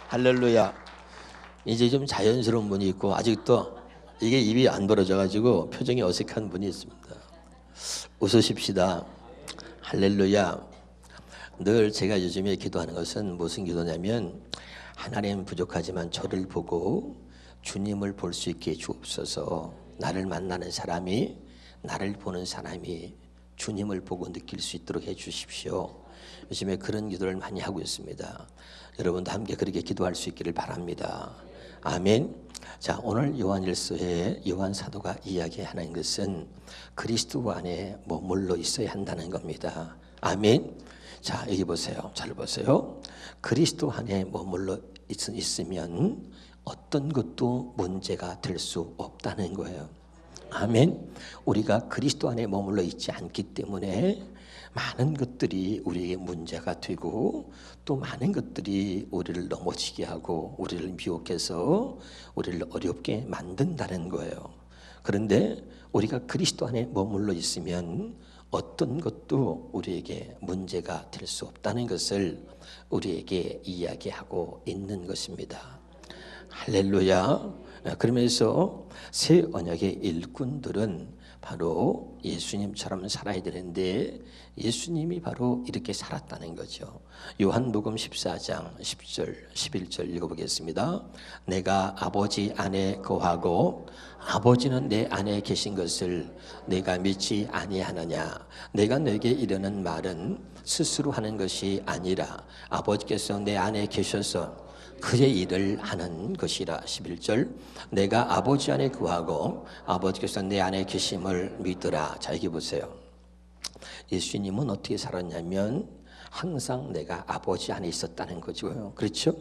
할렐루야. 이제 좀 자연스러운 분이 있고 아직도 이게 입이 안 벌어져 가지고 표정이 어색한 분이 있습니다. 웃으십시다. 할렐루야. 늘 제가 요즘에 기도하는 것은 무슨 기도냐면, 하나님 부족하지만 저를 보고 주님을 볼 수 있게 주옵소서. 나를 만나는 사람이, 나를 보는 사람이 주님을 보고 느낄 수 있도록 해 주십시오. 요즘에 그런 기도를 많이 하고 있습니다. 여러분도 함께 그렇게 기도할 수 있기를 바랍니다. 아멘. 자, 오늘 요한일서에 요한 사도가 이야기하는 것은 그리스도 안에 머물러 있어야 한다는 겁니다. 아멘. 자, 여기 보세요. 잘 보세요. 그리스도 안에 머물러 있으면 어떤 것도 문제가 될 수 없다는 거예요. 아멘. 우리가 그리스도 안에 머물러 있지 않기 때문에 많은 것들이 우리에게 문제가 되고, 또 많은 것들이 우리를 넘어지게 하고 우리를 미혹해서 우리를 어렵게 만든다는 거예요. 그런데 우리가 그리스도 안에 머물러 있으면 어떤 것도 우리에게 문제가 될 수 없다는 것을 우리에게 이야기하고 있는 것입니다. 할렐루야. 그러면서 새 언약의 일꾼들은 바로 예수님처럼 살아야 되는데, 예수님이 바로 이렇게 살았다는 거죠. 요한복음 14장 10절 11절 읽어보겠습니다. 내가 아버지 안에 거하고 아버지는 내 안에 계신 것을 내가 믿지 아니하느냐. 내가 너에게 이르는 말은 스스로 하는 것이 아니라 아버지께서 내 안에 계셔서 그의 일을 하는 것이라. 11절 내가 아버지 안에 거하고 아버지께서 내 안에 계심을 믿으라. 자, 여기 보세요. 예수님은 어떻게 살았냐면 항상 내가 아버지 안에 있었다는 거죠. 그렇죠?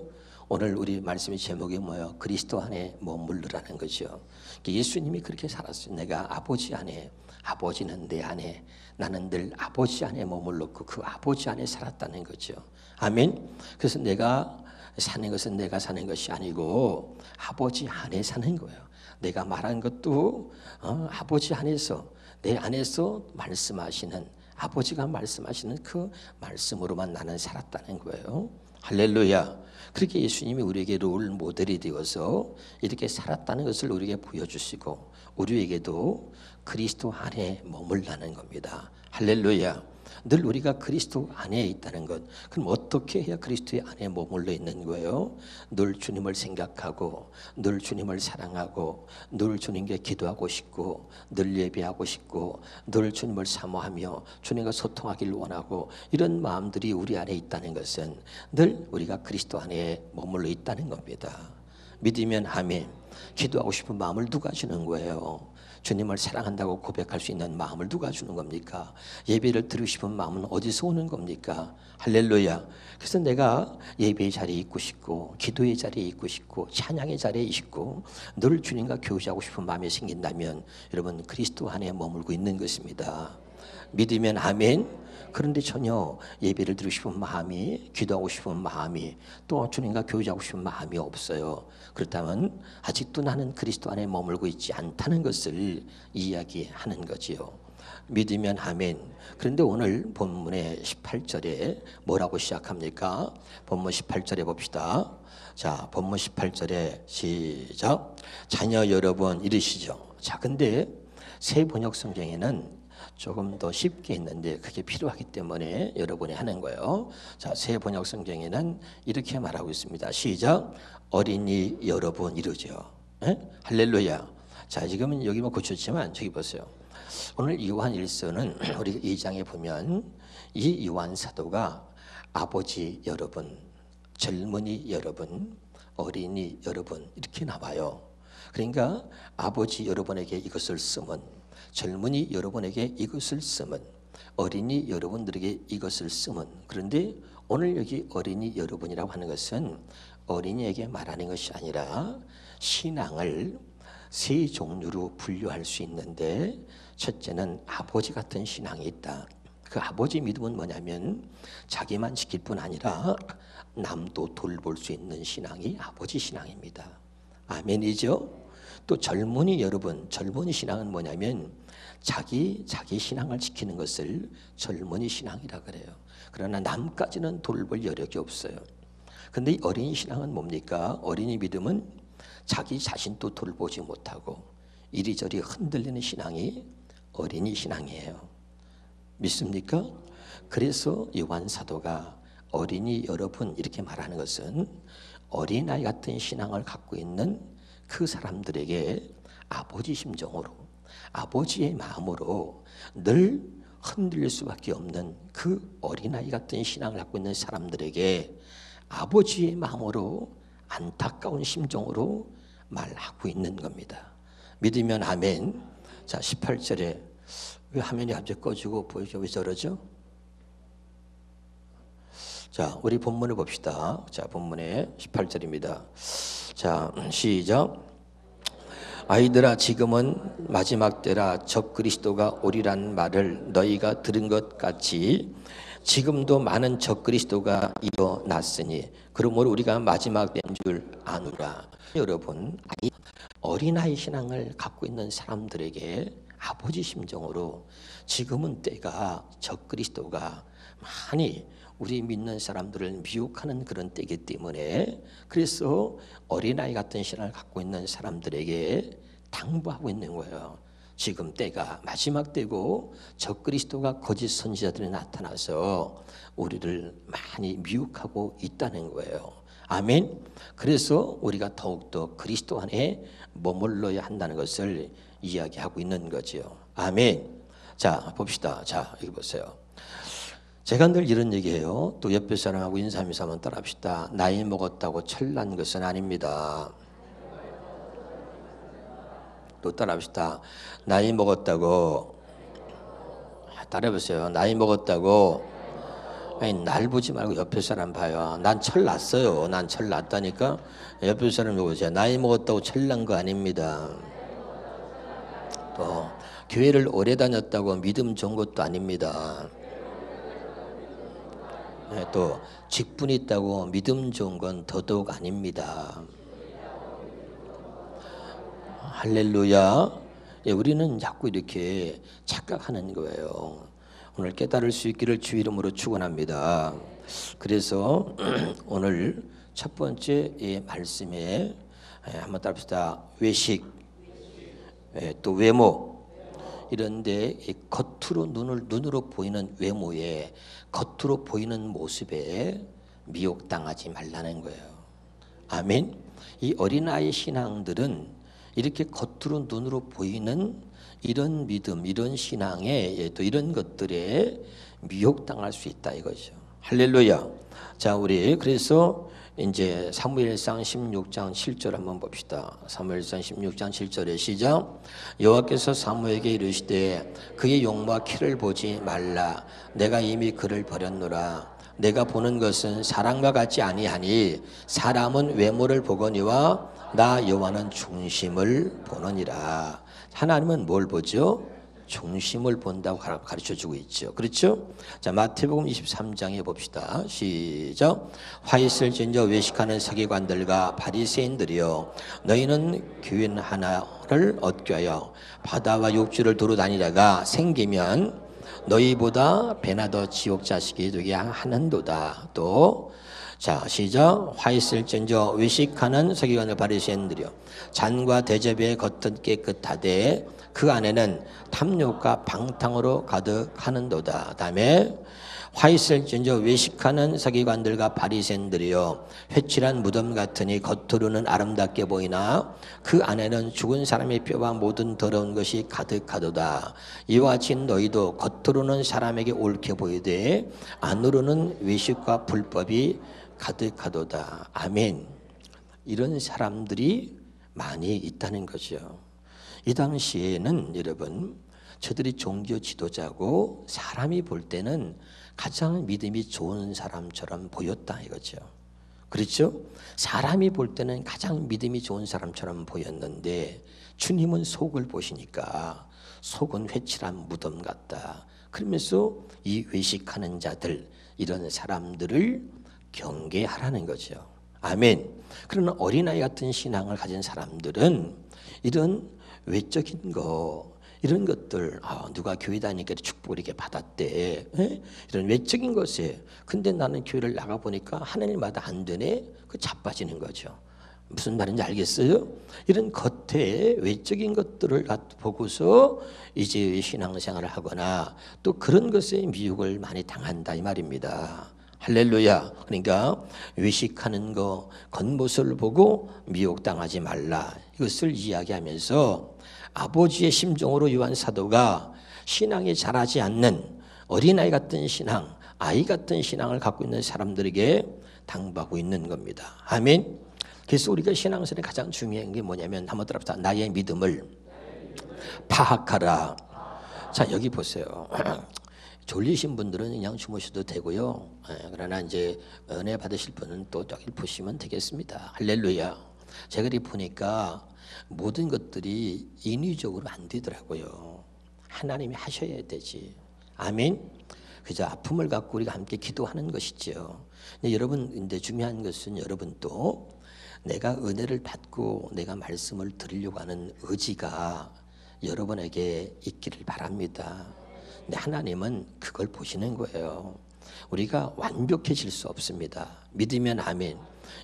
오늘 우리 말씀의 제목이 뭐예요? 그리스도 안에 머물르라는 거죠. 예수님이 그렇게 살았어요. 내가 아버지 안에, 아버지는 내 안에, 나는 늘 아버지 안에 머물렀고 그 아버지 안에 살았다는 거죠. 아멘. 그래서 내가 사는 것은 내가 사는 것이 아니고 아버지 안에 사는 거예요. 내가 말한 것도 아버지 안에서, 내 안에서 말씀하시는, 아버지가 말씀하시는 그 말씀으로만 나는 살았다는 거예요. 할렐루야. 그렇게 예수님이 우리에게 롤 모델이 되어서 이렇게 살았다는 것을 우리에게 보여주시고, 우리에게도 그리스도 안에 머물라는 겁니다. 할렐루야. 늘 우리가 그리스도 안에 있다는 것. 그럼 어떻게 해야 그리스도의 안에 머물러 있는 거예요? 늘 주님을 생각하고, 늘 주님을 사랑하고, 늘 주님께 기도하고 싶고, 늘 예배하고 싶고, 늘 주님을 사모하며 주님과 소통하기를 원하고, 이런 마음들이 우리 안에 있다는 것은 늘 우리가 그리스도 안에 머물러 있다는 겁니다. 믿으면 아멘. 기도하고 싶은 마음을 누가 주는 거예요? 주님을 사랑한다고 고백할 수 있는 마음을 누가 주는 겁니까? 예배를 드리고 싶은 마음은 어디서 오는 겁니까? 할렐루야. 그래서 내가 예배의 자리에 있고 싶고, 기도의 자리에 있고 싶고, 찬양의 자리에 있고, 늘 주님과 교제하고 싶은 마음이 생긴다면 여러분 그리스도 안에 머물고 있는 것입니다. 믿으면 아멘. 그런데 전혀 예배를 드리고 싶은 마음이, 기도하고 싶은 마음이, 또 주님과 교제하고 싶은 마음이 없어요. 그렇다면 아직도 나는 그리스도 안에 머물고 있지 않다는 것을 이야기하는 거지요. 믿으면 아멘. 그런데 오늘 본문의 18절에 뭐라고 시작합니까? 본문 18절에 봅시다. 자, 본문 18절에 시작. 자녀 여러분 이르시죠. 자, 근데 새 번역 성경에는 조금 더 쉽게 있는데 그게 필요하기 때문에 여러분이 하는 거예요. 자, 새 번역 성경에는 이렇게 말하고 있습니다. 시작. 어린이 여러분 이러죠. 할렐루야. 자, 지금은 여기 뭐 고쳤지만 저기 보세요. 오늘 요한 1서는 우리 2장에 보면 이 요한 사도가 아버지 여러분, 젊은이 여러분, 어린이 여러분 이렇게 나와요. 그러니까 아버지 여러분에게 이것을 쓰면, 젊은이 여러분에게 이것을 쓰면, 어린이 여러분들에게 이것을 쓰면. 그런데 오늘 여기 어린이 여러분이라고 하는 것은 어린이에게 말하는 것이 아니라 신앙을 세 종류로 분류할 수 있는데, 첫째는 아버지 같은 신앙이 있다. 그 아버지 믿음은 뭐냐면 자기만 지킬 뿐 아니라 남도 돌볼 수 있는 신앙이 아버지 신앙입니다. 아멘이죠. 또 젊은이 여러분, 젊은이 신앙은 뭐냐면 자기 신앙을 지키는 것을 젊은이 신앙이라 그래요. 그러나 남까지는 돌볼 여력이 없어요. 근데 이 어린이 신앙은 뭡니까? 어린이 믿음은 자기 자신도 돌보지 못하고 이리저리 흔들리는 신앙이 어린이 신앙이에요. 믿습니까? 그래서 요한 사도가 어린이 여러분 이렇게 말하는 것은 어린아이 같은 신앙을 갖고 있는 그 사람들에게 아버지 심정으로, 아버지의 마음으로 늘 흔들릴 수밖에 없는 그 어린아이 같은 신앙을 갖고 있는 사람들에게 아버지의 마음으로 안타까운 심정으로 말하고 있는 겁니다. 믿으면 아멘. 자, 18절에 왜 화면이 갑자기 꺼지고 보이죠? 왜 저러죠? 자, 우리 본문을 봅시다. 자, 본문의 18절입니다. 자, 시작. 아이들아, 지금은 마지막 때라 적 그리스도가 오리란 말을 너희가 들은 것 같이 지금도 많은 적 그리스도가 일어났으니 그러므로 우리가 마지막 때인 줄 아노라. 여러분, 어린아이 신앙을 갖고 있는 사람들에게 아버지 심정으로 지금은 때가 적 그리스도가 많이 우리 믿는 사람들을 미혹하는 그런 때이기 때문에 그래서 어린아이 같은 신앙을 갖고 있는 사람들에게 당부하고 있는 거예요. 지금 때가 마지막 때고 적그리스도가 거짓 선지자들이 나타나서 우리를 많이 미혹하고 있다는 거예요. 아멘. 그래서 우리가 더욱더 그리스도 안에 머물러야 한다는 것을 이야기하고 있는 거죠. 아멘. 자, 봅시다. 자, 여기 보세요. 제가 늘 이런 얘기해요. 또 옆에 사람하고 인사하면서 한번 따라합시다. 나이 먹었다고 철난 것은 아닙니다. 또 따라합시다. 나이 먹었다고, 따라해보세요. 나이 먹었다고, 아니, 날 보지 말고 옆에 사람 봐요. 난 철났어요. 난 철났다니까. 옆에 사람 보세요. 나이 먹었다고 철난 거 아닙니다. 또 교회를 오래 다녔다고 믿음 좋은 것도 아닙니다. 또 직분 있다고 믿음 좋은 건 더더욱 아닙니다. 할렐루야. 우리는 자꾸 이렇게 착각하는 거예요. 오늘 깨달을 수 있기를 주 이름으로 축원합니다. 그래서 오늘 첫 번째 말씀에 한번 따라합시다. 외식, 또 외모, 이런데 겉으로 눈으로 보이는 외모에 겉으로 보이는 모습에 미혹당하지 말라는 거예요. 아멘. 이 어린아이 신앙들은 이렇게 겉으로 눈으로 보이는 이런 믿음, 이런 신앙에 또 이런 것들에 미혹당할 수 있다 이거죠. 할렐루야. 자, 우리 그래서 이제 사무엘상 16장 7절 한번 봅시다. 사무엘상 16장 7절에 시작. 여호와께서 사무엘에게 이르시되 그의 용모와 키를 보지 말라. 내가 이미 그를 버렸노라. 내가 보는 것은 사람과 같지 아니하니 사람은 외모를 보거니와 나 여호와는 중심을 보느니라. 하나님은 뭘 보죠? 중심을 본다고 가르쳐주고 있죠. 그렇죠? 자, 마태복음 23장에 봅시다. 시작. 화 있을 진저 외식하는 서기관들과 바리새인들이여, 너희는 교인 하나를 얻게 하여 바다와 육지를 두루 다니다가 생기면 너희보다 배나 더 지옥 자식이 되게 하는도다. 또 자, 시작. 화 있을진저 외식하는 서기관들 바리새인들이여, 잔과 대접의 겉은 깨끗하되 그 안에는 탐욕과 방탕으로 가득하는도다. 다음에 화 있을진저 외식하는 서기관들과 바리새인들이여, 회칠한 무덤 같으니 겉으로는 아름답게 보이나 그 안에는 죽은 사람의 뼈와 모든 더러운 것이 가득하도다. 이와 같이 너희도 겉으로는 사람에게 옳게 보이되 안으로는 외식과 불법이 가득하도다. 아멘. 이런 사람들이 많이 있다는 거죠. 이 당시에는 여러분, 저들이 종교 지도자고 사람이 볼 때는 가장 믿음이 좋은 사람처럼 보였다 이거죠. 그렇죠? 사람이 볼 때는 가장 믿음이 좋은 사람처럼 보였는데 주님은 속을 보시니까 속은 회칠한 무덤 같다. 그러면서 이 외식하는 자들, 이런 사람들을 경계하라는 거죠. 아멘. 그러나 어린아이 같은 신앙을 가진 사람들은 이런 외적인 거, 이런 것들, 누가 교회 다니니까 축복을 이렇게 받았대. 에? 이런 외적인 것에. 근데 나는 교회를 나가보니까 하나님마다 안 되네? 그 자빠지는 거죠. 무슨 말인지 알겠어요? 이런 겉에 외적인 것들을 보고서 이제 신앙생활을 하거나 또 그런 것에 미혹을 많이 당한다 이 말입니다. 할렐루야. 그러니까 외식하는 거, 겉모습을 보고 미혹당하지 말라. 이것을 이야기하면서 아버지의 심정으로 요한 사도가 신앙이 자라지 않는 어린아이 같은 신앙, 아이 같은 신앙을 갖고 있는 사람들에게 당부하고 있는 겁니다. 아멘. 그래서 우리가 신앙생활에 가장 중요한 게 뭐냐면 한번 따라합시다. 나의 믿음을 파악하라. 자, 여기 보세요. 졸리신 분들은 그냥 주무셔도 되고요. 그러나 이제 은혜 받으실 분은 또 여기 보시면 되겠습니다. 할렐루야. 제가 이렇게 보니까 모든 것들이 인위적으로 안 되더라고요. 하나님이 하셔야 되지. 아멘. 그저 아픔을 갖고 우리가 함께 기도하는 것이죠. 근데 여러분, 근데 중요한 것은 여러분 또 내가 은혜를 받고 내가 말씀을 드리려고 하는 의지가 여러분에게 있기를 바랍니다. 근데 하나님은 그걸 보시는 거예요. 우리가 완벽해질 수 없습니다. 믿으면 아멘.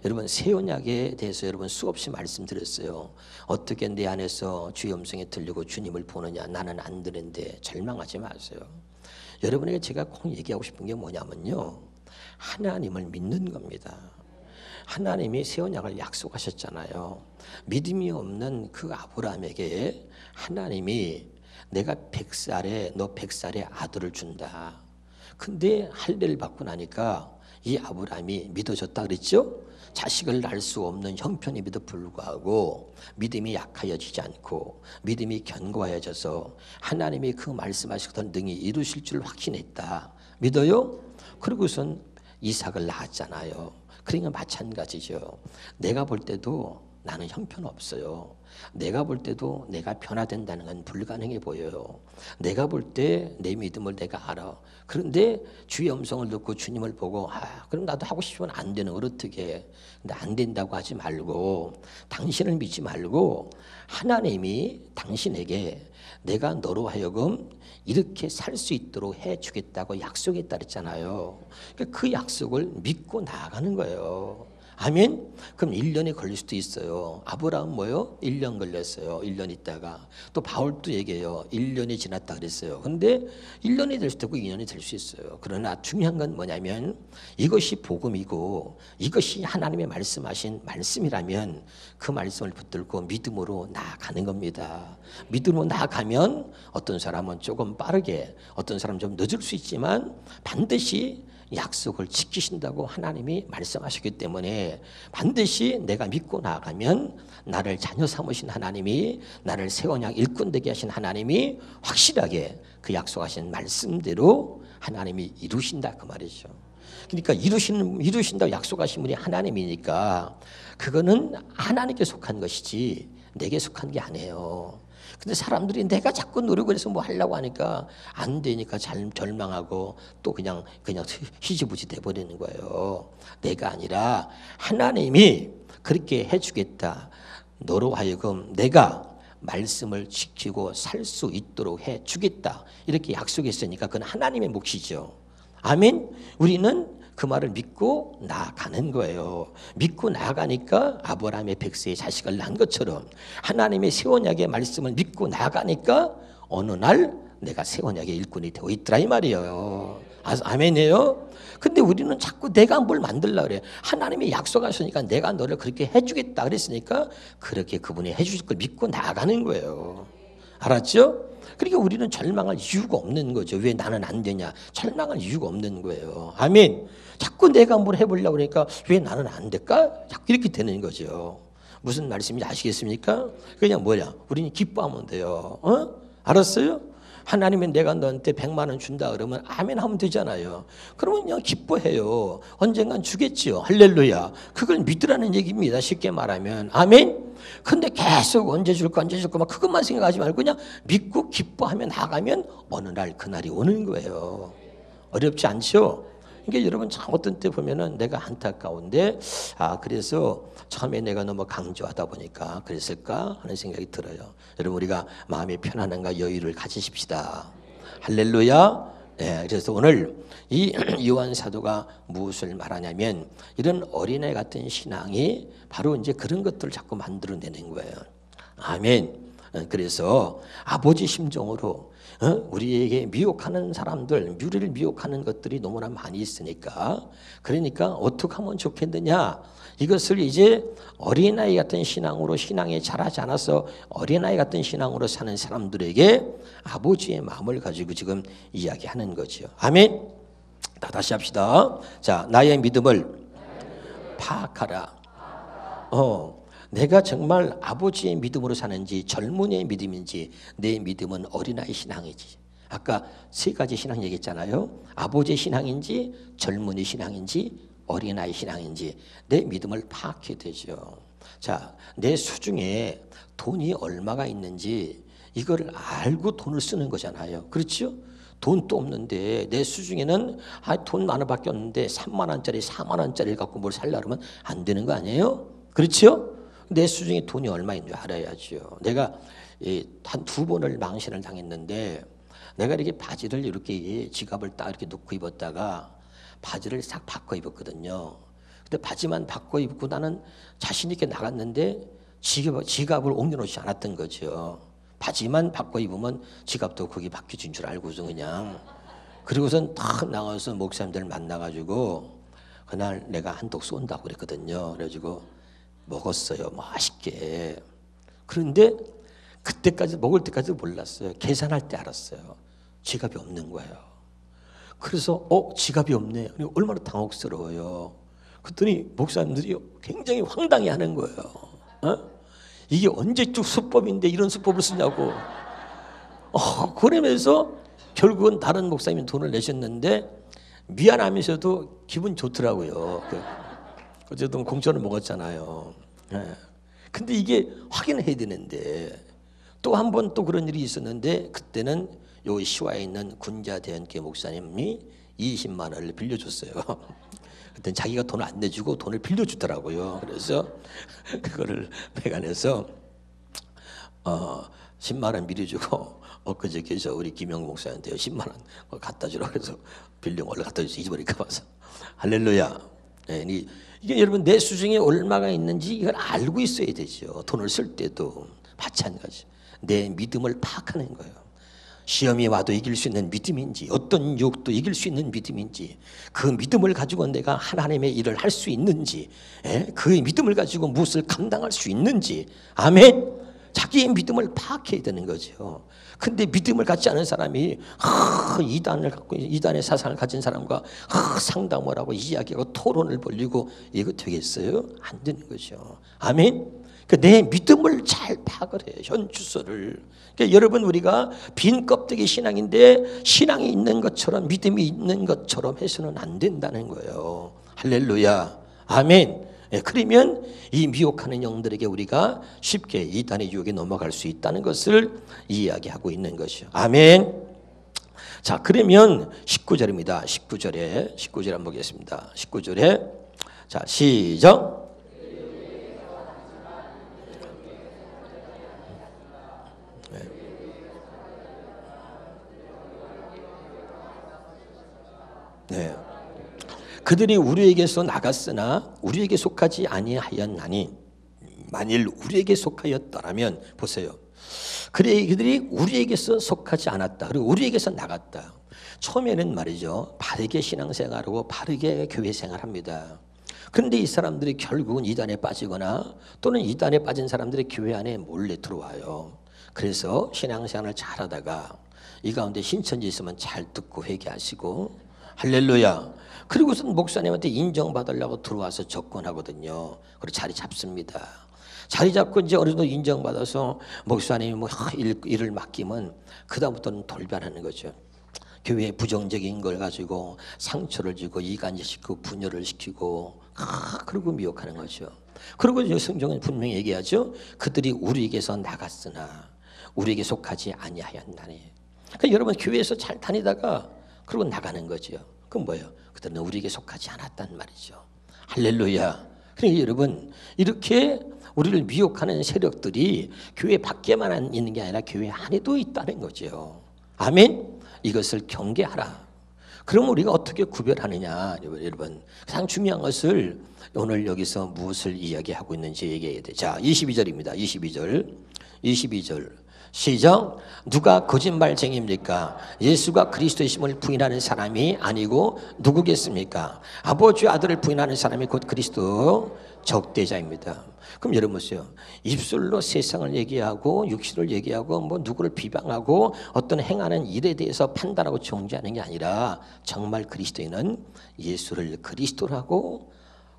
여러분 새 언약에 대해서 여러분 수없이 말씀드렸어요. 어떻게 내 안에서 주의 음성에 들리고 주님을 보느냐. 나는 안 되는데 절망하지 마세요. 여러분에게 제가 꼭 얘기하고 싶은 게 뭐냐면요. 하나님을 믿는 겁니다. 하나님이 새 언약을 약속하셨잖아요. 믿음이 없는 그 아브라함에게 하나님이 내가 100살에 너 100살의 아들을 준다. 근데 할례를 받고 나니까 이 아브라함이 믿어졌다 그랬죠? 자식을 낳을 수 없는 형편임에도 불구하고 믿음이 약하여지지 않고 믿음이 견고하여져서 하나님이 그 말씀하시던 능히 이루실 줄 확신했다. 믿어요? 그리고선 이삭을 낳았잖아요. 그러니까 마찬가지죠. 내가 볼 때도 나는 형편없어요. 내가 볼 때도 내가 변화된다는 건 불가능해 보여요. 내가 볼 때 내 믿음을 내가 알아. 그런데 주의 음성을 듣고 주님을 보고 그럼 나도 하고 싶으면 안 되는 걸 어떻게. 근데 안 된다고 하지 말고 당신을 믿지 말고 하나님이 당신에게 내가 너로 하여금 이렇게 살 수 있도록 해주겠다고 약속했다 그랬잖아요. 그 약속을 믿고 나아가는 거예요. 아멘? 그럼 1년이 걸릴 수도 있어요. 아브라함 뭐요? 1년 걸렸어요. 1년 있다가. 또 바울도 얘기해요. 1년이 지났다 그랬어요. 근데 1년이 될 수도 있고 2년이 될 수 있어요. 그러나 중요한 건 뭐냐면 이것이 복음이고 이것이 하나님의 말씀하신 말씀이라면 그 말씀을 붙들고 믿음으로 나아가는 겁니다. 믿음으로 나아가면 어떤 사람은 조금 빠르게, 어떤 사람은 좀 늦을 수 있지만 반드시 약속을 지키신다고 하나님이 말씀하셨기 때문에 반드시 내가 믿고 나아가면 나를 자녀 삼으신 하나님이, 나를 새 언약 일꾼 되게 하신 하나님이 확실하게 그 약속하신 말씀대로 하나님이 이루신다 그 말이죠. 그러니까 이루신다고 약속하신 분이 하나님이니까 그거는 하나님께 속한 것이지 내게 속한 게 아니에요. 근데 사람들이 내가 자꾸 노력을 해서 뭐 하려고 하니까 안 되니까 절망하고 또 그냥 희지부지 돼버리는 거예요. 내가 아니라 하나님이 그렇게 해주겠다. 너로 하여금 내가 말씀을 지키고 살 수 있도록 해주겠다. 이렇게 약속했으니까 그건 하나님의 몫이죠. 아멘. 우리는 그 말을 믿고 나아가는 거예요. 믿고 나아가니까 아브라함의 100세의 자식을 낳은 것처럼 하나님의 새 언약의 말씀을 믿고 나아가니까 어느 날 내가 새 언약의 일꾼이 되어 있더라 이 말이에요. 아멘이에요. 근데 우리는 자꾸 내가 뭘 만들려고 그래. 하나님이 약속하시니까 내가 너를 그렇게 해주겠다 그랬으니까 그렇게 그분이 해주실 걸 믿고 나아가는 거예요. 알았죠? 그러니까 우리는 절망할 이유가 없는 거죠. 왜 나는 안 되냐? 절망할 이유가 없는 거예요. 아멘. 자꾸 내가 뭘 해보려고 그러니까 왜 나는 안 될까? 자꾸 이렇게 되는 거죠. 무슨 말씀인지 아시겠습니까? 그냥 뭐야? 우리는 기뻐하면 돼요. 알았어요? 하나님은 내가 너한테 100만 원 준다 그러면 아멘 하면 되잖아요. 그러면 그냥 기뻐해요. 언젠간 주겠지요. 할렐루야. 그걸 믿으라는 얘기입니다. 쉽게 말하면. 아멘. 근데 계속 언제 줄까 막 그것만 생각하지 말고 그냥 믿고 기뻐하며 나가면 어느 날 그날이 오는 거예요. 어렵지 않죠? 그러니까 여러분 참 어떤 때 보면은 내가 안타까운데 그래서 처음에 내가 너무 강조하다 보니까 그랬을까 하는 생각이 들어요. 여러분 우리가 마음의 편안함과 여유를 가지십시다. 할렐루야. 네, 그래서 오늘 이 요한 사도가 무엇을 말하냐면 이런 어린애 같은 신앙이 바로 이제 그런 것들을 자꾸 만들어내는 거예요. 아멘. 그래서 아버지 심정으로 우리에게 미혹하는 사람들, 우리를 미혹하는 것들이 너무나 많이 있으니까 그러니까 어떻게 하면 좋겠느냐, 이것을 이제 어린아이 같은 신앙으로 신앙에 자라지 않아서 어린아이 같은 신앙으로 사는 사람들에게 아버지의 마음을 가지고 지금 이야기하는 거죠. 아멘. 다시 합시다. 자, 나의 믿음을 파악하라. 내가 정말 아버지의 믿음으로 사는지 젊은이의 믿음인지 내 믿음은 어린아이 신앙이지. 아까 세 가지 신앙 얘기했잖아요. 아버지의 신앙인지 젊은이 신앙인지 어린아이 신앙인지 내 믿음을 파악해야 되죠. 자, 내 수중에 돈이 얼마가 있는지 이걸 알고 돈을 쓰는 거잖아요. 그렇죠? 돈도 없는데 내 수중에는 돈 만 원밖에 없는데 3만 원짜리 4만 원짜리를 갖고 뭘 살려고 하면 안 되는 거 아니에요? 그렇죠? 내 수중에 돈이 얼마인 줄 알아야죠. 내가 한 2번을 망신을 당했는데 내가 이렇게 바지를 이렇게 지갑을 딱 이렇게 놓고 입었다가 바지를 싹 바꿔 입었거든요. 근데 바지만 바꿔 입고 나는 자신 있게 나갔는데 지갑을 옮겨놓지 않았던 거죠. 바지만 바꿔 입으면 지갑도 거기 바뀌어진 줄 알고서 그냥 그리고선 탁 나가서 목사님들 만나가지고 그날 내가 한턱 쏜다고 그랬거든요. 그래가지고 먹었어요. 맛있게. 그런데 그때까지 먹을 때까지 몰랐어요. 계산할 때 알았어요. 지갑이 없는 거예요. 그래서 지갑이 없네. 얼마나 당혹스러워요. 그랬더니 목사님들이 굉장히 황당해하는 거예요. 이게 언제적 수법인데 이런 수법을 쓰냐고. 그러면서 결국은 다른 목사님이 돈을 내셨는데 미안하면서도 기분 좋더라고요. 어쨌든 공짜로 먹었잖아요. 근데 이게 확인해야 되는데 또 한 번 또 그런 일이 있었는데 그때는 요 시와에 있는 군자대원교 목사님이 20만 원을 빌려줬어요. 그때 자기가 돈을 안 내주고 돈을 빌려주더라고요. 그래서 그거를 배관해서 10만 원 미리 주고 엊그저께서 우리 김영 목사한테 10만 원 갖다 주라고 해서 빌린 원래 갖다 줘서 잊어버릴까 봐서. 할렐루야. 이게 여러분 내 수중에 얼마가 있는지 이걸 알고 있어야 되죠. 돈을 쓸 때도 마찬가지. 내 믿음을 파악하는 거예요. 시험이 와도 이길 수 있는 믿음인지 어떤 유혹도 이길 수 있는 믿음인지 그 믿음을 가지고 내가 하나님의 일을 할 수 있는지 그 믿음을 가지고 무엇을 감당할 수 있는지. 아멘. 자기의 믿음을 파악해야 되는 거죠. 근데 믿음을 갖지 않은 사람이 이단의 사상을 가진 사람과 상담을 하고 이야기하고 토론을 벌이고 이거 되겠어요? 안 되는 거죠. 아멘. 내 믿음을 잘 파악을 해요. 현 주소를. 그러니까 여러분 우리가 빈 껍데기 신앙인데 신앙이 있는 것처럼 믿음이 있는 것처럼 해서는 안 된다는 거예요. 할렐루야. 아멘. 그러면 이 미혹하는 영들에게 우리가 쉽게 이단의 유혹에 넘어갈 수 있다는 것을 이야기하고 있는 것이요. 아멘. 자, 그러면 19절입니다. 19절에 한번 보겠습니다. 19절에 자, 시작. 네. 그들이 우리에게서 나갔으나 우리에게 속하지 아니하였나니 만일 우리에게 속하였더라면 보세요. 그들이 우리에게서 속하지 않았다. 그리고 우리에게서 나갔다. 처음에는 말이죠. 바르게 신앙생활하고 바르게 교회생활합니다. 그런데 이 사람들이 결국은 이단에 빠지거나 또는 이단에 빠진 사람들이 교회 안에 몰래 들어와요. 그래서 신앙생활을 잘하다가 이 가운데 신천지 있으면 잘 듣고 회개하시고 할렐루야. 그리고선 목사님한테 인정받으려고 들어와서 접근하거든요. 그리고 자리 잡습니다. 자리 잡고 이제 어느 정도 인정받아서 목사님이 일을 맡기면 그다음부터는 돌변하는 거죠. 교회에 부정적인 걸 가지고 상처를 주고 이간질시키고 분열을 시키고 그리고 미혹하는 거죠. 그리고 성경은 분명히 얘기하죠. 그들이 우리에게서 나갔으나 우리에게 속하지 아니하였나니. 그러니까 여러분 교회에서 잘 다니다가 그리고 나가는 거죠. 그건 뭐예요? 그들은 우리에게 속하지 않았단 말이죠. 할렐루야. 그러니까 여러분, 이렇게 우리를 미혹하는 세력들이 교회 밖에만 있는 게 아니라 교회 안에도 있다는 거죠. 아멘. 이것을 경계하라. 그럼 우리가 어떻게 구별하느냐, 여러분. 가장 중요한 것을 오늘 여기서 무엇을 이야기하고 있는지 얘기해야 돼. 자, 22절입니다. 22절. 시작. 누가 거짓말쟁이입니까? 예수가 그리스도이심을 부인하는 사람이 아니고 누구겠습니까? 아버지 아들을 부인하는 사람이 곧 그리스도 적대자입니다. 그럼 여러분 보세요. 입술로 세상을 얘기하고 육신을 얘기하고 뭐 누구를 비방하고 어떤 행하는 일에 대해서 판단하고 정죄하는 게 아니라 정말 그리스도인은 예수를 그리스도라고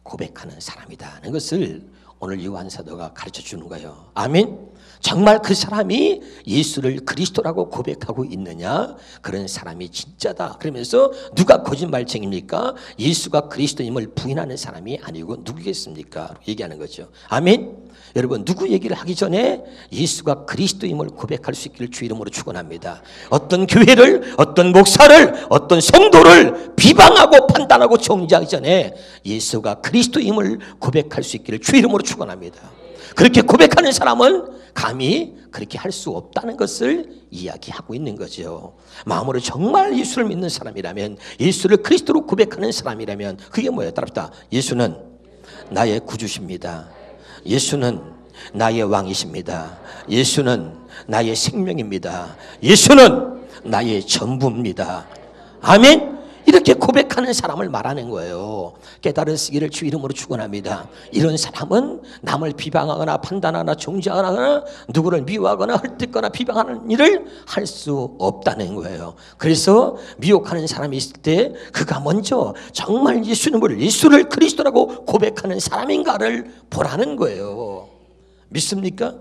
고백하는 사람이다 하는 것을 오늘 요한 사도가 가르쳐 주는 거예요. 아멘. 정말 그 사람이 예수를 그리스도라고 고백하고 있느냐? 그런 사람이 진짜다. 그러면서 누가 거짓말쟁입니까? 예수가 그리스도임을 부인하는 사람이 아니고 누구겠습니까? 얘기하는 거죠. 아멘. 여러분, 누구 얘기를 하기 전에 예수가 그리스도임을 고백할 수 있기를 주 이름으로 축원합니다. 어떤 교회를, 어떤 목사를, 어떤 성도를 비방하고 판단하고 정죄하기 전에 예수가 그리스도임을 고백할 수 있기를 주 이름으로 축원합니다. 그렇게 고백하는 사람은 감히 그렇게 할 수 없다는 것을 이야기하고 있는 거죠. 마음으로 정말 예수를 믿는 사람이라면, 예수를 그리스도로 고백하는 사람이라면 그게 뭐예요? 따라합시다. 예수는 나의 구주십니다. 예수는 나의 왕이십니다. 예수는 나의 생명입니다. 예수는 나의 전부입니다. 아멘. 이렇게 고백하는 사람을 말하는 거예요. 깨달으시기를 주 이름으로 축원합니다. 이런 사람은 남을 비방하거나 판단하거나 정죄하거나 누구를 미워하거나 헐뜯거나 비방하는 일을 할 수 없다는 거예요. 그래서 미혹하는 사람이 있을 때 그가 먼저 정말 예수를 그리스도라고 고백하는 사람인가를 보라는 거예요. 믿습니까?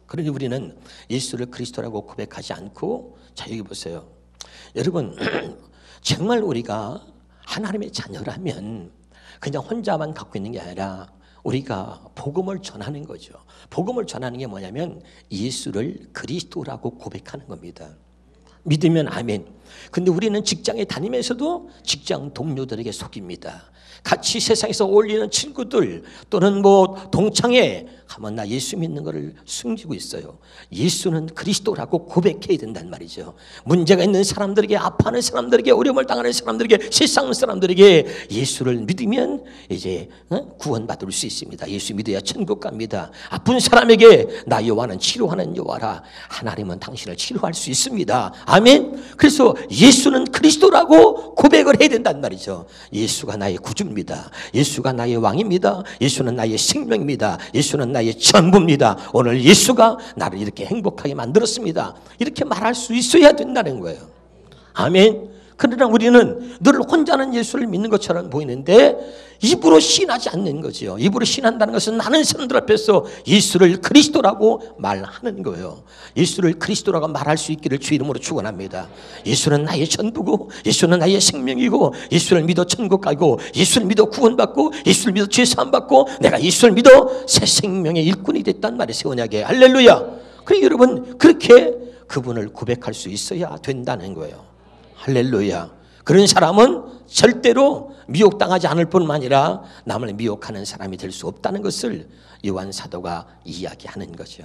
그러니 우리는 예수를 그리스도라고 고백하지 않고, 자 여기 보세요. 여러분, 정말 우리가 하나님의 자녀라면 그냥 혼자만 갖고 있는 게 아니라 우리가 복음을 전하는 거죠. 복음을 전하는 게 뭐냐면 예수를 그리스도라고 고백하는 겁니다. 믿으면 아멘. 근데 우리는 직장에 다니면서도 직장 동료들에게 속입니다. 같이 세상에서 어울리는 친구들 또는 뭐 동창회 가면 나 예수 믿는 거를 숨기고 있어요. 예수는 그리스도라고 고백해야 된단 말이죠. 문제가 있는 사람들에게, 아파하는 사람들에게, 어려움을 당하는 사람들에게, 세상 사람들에게 예수를 믿으면 이제 구원받을 수 있습니다. 예수 믿어야 천국 갑니다. 아픈 사람에게 나 여호와는 치료하는 여호와라. 하나님은 당신을 치료할 수 있습니다. 아멘. 그래서 예수는 그리스도라고 고백을 해야 된단 말이죠. 예수가 나의 구주입니다. 예수가 나의 왕입니다. 예수는 나의 생명입니다. 예수는 나의 전부입니다. 오늘 예수가 나를 이렇게 행복하게 만들었습니다. 이렇게 말할 수 있어야 된다는 거예요. 아멘. 그러나 우리는 늘 혼자는 예수를 믿는 것처럼 보이는데 입으로 신하지 않는 거죠. 입으로 신한다는 것은 많은 사람들 앞에서 예수를 그리스도라고 말하는 거예요. 예수를 그리스도라고 말할 수 있기를 주 이름으로 축원합니다. 예수는 나의 전부고, 예수는 나의 생명이고, 예수를 믿어 천국 가고, 예수를 믿어 구원받고, 예수를 믿어 죄 사함 받고, 내가 예수를 믿어 새 생명의 일꾼이 됐단 말이에요. 새 언약에. 할렐루야. 그러니까 여러분, 그렇게 그분을 고백할 수 있어야 된다는 거예요. 할렐루야. 그런 사람은 절대로 미혹당하지 않을 뿐만 아니라 남을 미혹하는 사람이 될 수 없다는 것을 요한 사도가 이야기하는 거죠.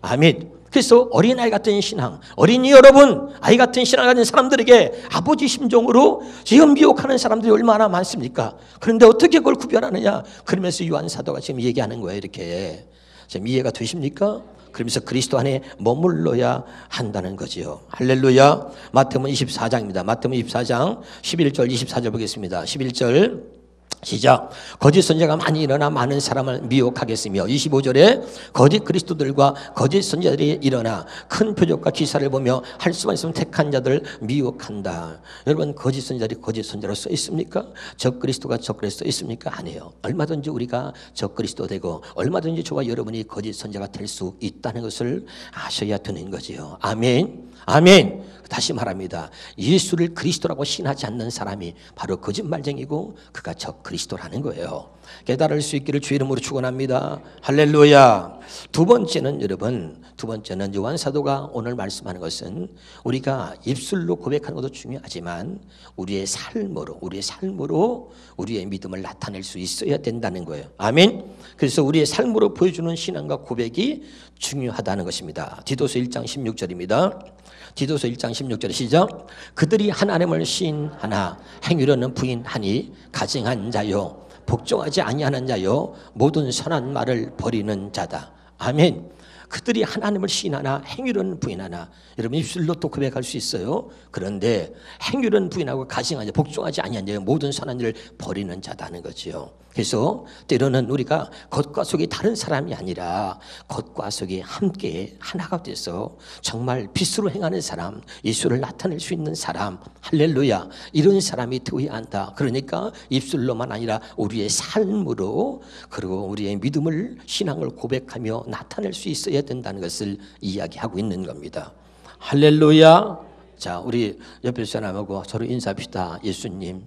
아멘. 그래서 어린아이 같은 신앙, 어린이 여러분, 아이 같은 신앙을 가진 사람들에게 아버지 심정으로 지금 미혹하는 사람들이 얼마나 많습니까? 그런데 어떻게 그걸 구별하느냐? 그러면서 요한 사도가 지금 얘기하는 거예요. 이렇게. 지금 이해가 되십니까? 그러면서 그리스도 안에 머물러야 한다는 거지요. 할렐루야. 마태복음 24장입니다. 마태복음 24장 11절 24절 보겠습니다. 11절 시작. 거짓 선지자가 많이 일어나 많은 사람을 미혹하겠으며, 25절에 거짓 그리스도들과 거짓 선지자들이 일어나 큰 표적과 기사를 보며 할 수만 있으면 택한 자들 미혹한다. 여러분, 거짓 선지자들이 거짓 선지자로 써 있습니까? 적 그리스도가 적 그리스도 있습니까? 아니에요. 얼마든지 우리가 적 그리스도 되고 얼마든지 저와 여러분이 거짓 선지자가 될 수 있다는 것을 아셔야 되는 거지요. 아멘. 아멘. 다시 말합니다. 예수를 그리스도라고 신하지 않는 사람이 바로 거짓말쟁이고 그가 저 그리스도라는 거예요. 깨달을 수 있기를 주의 이름으로 축원합니다. 할렐루야. 두 번째는 여러분, 두 번째는 요한 사도가 오늘 말씀하는 것은 우리가 입술로 고백하는 것도 중요하지만 우리의 삶으로 우리의 믿음을 나타낼 수 있어야 된다는 거예요. 아멘. 그래서 우리의 삶으로 보여주는 신앙과 고백이 중요하다는 것입니다. 디도서 1장 16절입니다. 디도서 1장 16절 시작. 그들이 하나님을 시인하나 행위로는 부인하니 가증한 자요 복종하지 아니하는 자요 모든 선한 말을 버리는 자다. 아멘. 그들이 하나님을 시인하나 행위로는 부인하나. 여러분 입술로 또 고백할 수 있어요. 그런데 행위로는 부인하고 가증하지 복종하지 아니하는 자요 모든 선한 일을 버리는 자다는 거지요. 그래서 때로는 우리가 겉과 속이 다른 사람이 아니라 겉과 속이 함께 하나가 돼서 정말 빛으로 행하는 사람, 예수를 나타낼 수 있는 사람, 할렐루야, 이런 사람이 되어야 한다. 그러니까 입술로만 아니라 우리의 삶으로 그리고 우리의 믿음을 신앙을 고백하며 나타낼 수 있어야 된다는 것을 이야기하고 있는 겁니다. 할렐루야. 자, 우리 옆에 사람하고 서로 인사합시다. 예수님,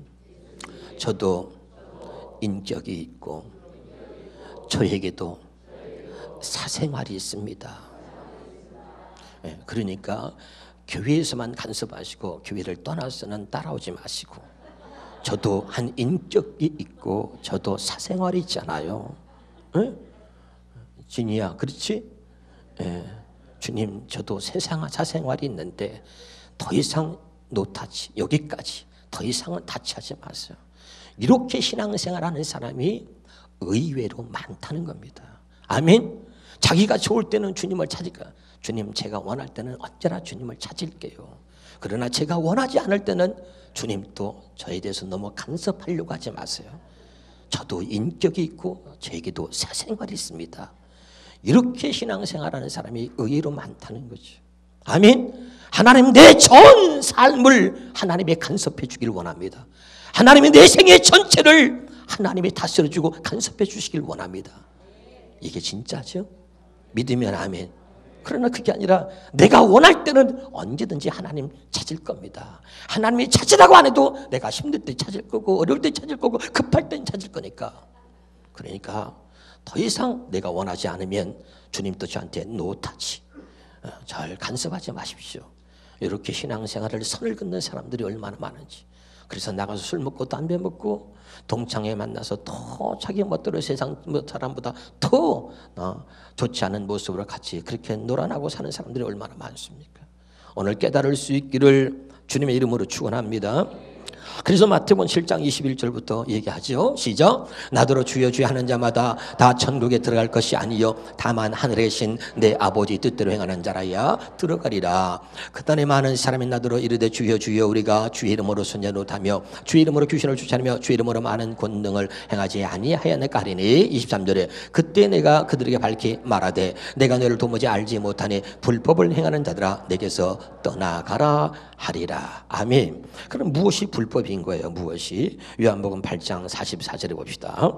저도 인격이 있고 저에게도 사생활이 있습니다. 그러니까 교회에서만 간섭하시고 교회를 떠나서는 따라오지 마시고 저도 한 인격이 있고 저도 사생활이 있잖아요. 진이야, 그렇지? 주님, 저도 사생활이 있는데 더 이상 노타치, 여기까지 더 이상은 타치하지 마세요. 이렇게 신앙생활하는 사람이 의외로 많다는 겁니다. 아멘. 자기가 좋을 때는 주님을 찾을까? 주님, 제가 원할 때는 언제나 주님을 찾을게요. 그러나 제가 원하지 않을 때는 주님도 저에 대해서 너무 간섭하려고 하지 마세요. 저도 인격이 있고 저에게도 사생활이 있습니다. 이렇게 신앙생활하는 사람이 의외로 많다는 거죠. 아멘. 하나님, 내 전 삶을 하나님의 간섭해 주길 원합니다. 하나님이 내 생애 전체를 하나님이 다스려주고 간섭해 주시길 원합니다. 이게 진짜죠? 믿으면 아멘. 그러나 그게 아니라 내가 원할 때는 언제든지 하나님 찾을 겁니다. 하나님이 찾으라고 안 해도 내가 힘들 때 찾을 거고 어려울 때 찾을 거고 급할 땐 찾을 거니까. 그러니까 더 이상 내가 원하지 않으면 주님도 저한테 노타치, 잘 간섭하지 마십시오. 이렇게 신앙생활을 선을 긋는 사람들이 얼마나 많은지. 그래서 나가서 술 먹고 담배 먹고 동창회 만나서 더 자기 멋대로 세상 사람보다 더 좋지 않은 모습으로 같이 그렇게 놀아나고 사는 사람들이 얼마나 많습니까? 오늘 깨달을 수 있기를 주님의 이름으로 축원합니다. 그래서 마태복음 7장 21절부터 얘기하죠. 시작. 나더러 주여 주여 하는 자마다 다 천국에 들어갈 것이 아니요 다만 하늘에 계신 내 아버지 뜻대로 행하는 자라야 들어가리라. 그날에 많은 사람이 나더러 이르되 주여 주여 우리가 주의 이름으로 선전하며 주의 이름으로 귀신을 쫓아내며 주의 이름으로 많은 권능을 행하지 아니하였느까 하리니. 23절에 그때 내가 그들에게 밝히 말하되 내가 너를 도무지 알지 못하니 불법을 행하는 자들아 내게서 떠나가라 하리라. 아멘. 그럼 무엇이 불법인 거예요? 무엇이? 요한복음 8장 44절에 봅시다.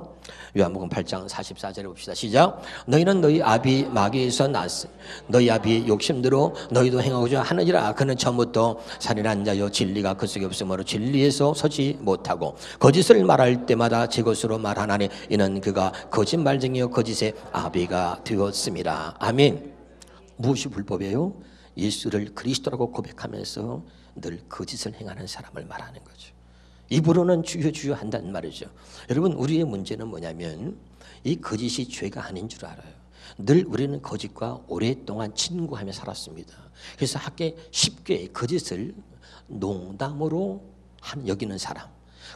요한복음 8장 44절에 봅시다. 시작. 너희는 너희 아비 마귀에서 났으니 너희 아비 욕심대로 너희도 행하고자 하느니라. 그는 처음부터 살인한 자요 진리가 그 속에 없으므로 진리에서 서지 못하고 거짓을 말할 때마다 제 것으로 말하나니 이는 그가 거짓말쟁이요 거짓의 아비가 되었습니다. 아멘. 무엇이 불법이에요? 예수를 그리스도라고 고백하면서 늘 거짓을 행하는 사람을 말하는 거죠. 입으로는 주여 주여 한다는 말이죠. 여러분, 우리의 문제는 뭐냐면 이 거짓이 죄가 아닌 줄 알아요. 늘 우리는 거짓과 오랫동안 친구하며 살았습니다. 그래서 쉽게 거짓을 농담으로 여기는 사람,